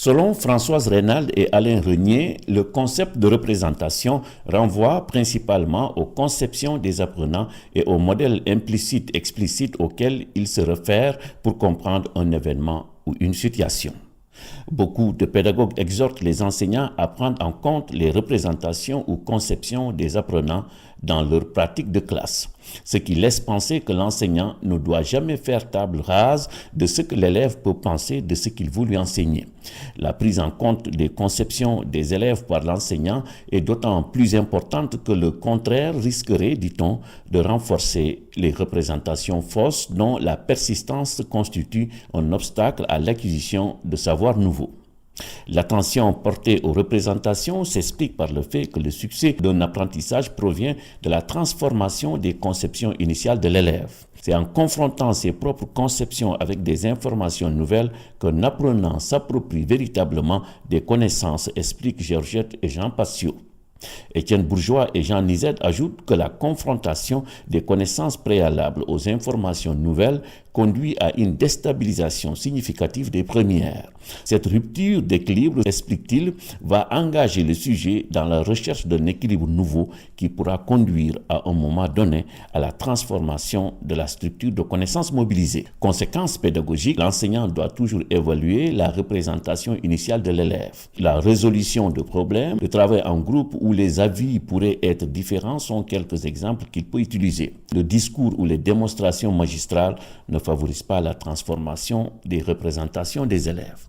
Selon Françoise Reynald et Alain Renier, le concept de représentation renvoie principalement aux conceptions des apprenants et aux modèles implicites, explicites auxquels ils se réfèrent pour comprendre un événement ou une situation. Beaucoup de pédagogues exhortent les enseignants à prendre en compte les représentations ou conceptions des apprenants dans leur pratique de classe, ce qui laisse penser que l'enseignant ne doit jamais faire table rase de ce que l'élève peut penser de ce qu'il veut lui enseigner. La prise en compte des conceptions des élèves par l'enseignant est d'autant plus importante que le contraire risquerait, dit-on, de renforcer les représentations fausses dont la persistance constitue un obstacle à l'acquisition de savoirs nouveaux. L'attention portée aux représentations s'explique par le fait que le succès d'un apprentissage provient de la transformation des conceptions initiales de l'élève. C'est en confrontant ses propres conceptions avec des informations nouvelles qu'un apprenant s'approprie véritablement des connaissances, expliquent Georgette et Jean Passiot. Étienne Bourgeois et Jean Nizet ajoutent que la confrontation des connaissances préalables aux informations nouvelles conduit à une déstabilisation significative des premières. Cette rupture d'équilibre, explique-t-il, va engager le sujet dans la recherche d'un équilibre nouveau qui pourra conduire à un moment donné à la transformation de la structure de connaissances mobilisées. Conséquence pédagogique, l'enseignant doit toujours évaluer la représentation initiale de l'élève. La résolution de problèmes, le travail en groupe où les avis pourraient être différents sont quelques exemples qu'il peut utiliser. Le discours ou les démonstrations magistrales ne favorisent pas la transformation des représentations des élèves.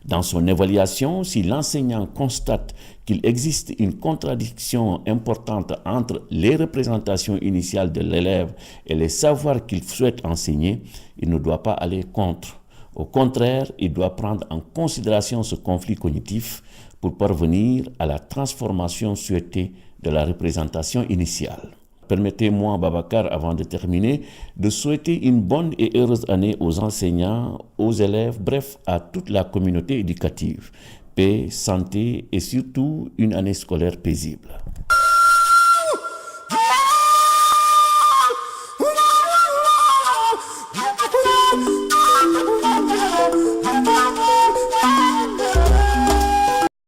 Dans son évaluation, si l'enseignant constate qu'il existe une contradiction importante entre les représentations initiales de l'élève et les savoirs qu'il souhaite enseigner, il ne doit pas aller contre. Au contraire, il doit prendre en considération ce conflit cognitif pour parvenir à la transformation souhaitée de la représentation initiale. Permettez-moi, Babacar, avant de terminer, de souhaiter une bonne et heureuse année aux enseignants, aux élèves, bref, à toute la communauté éducative. Paix, santé et surtout une année scolaire paisible.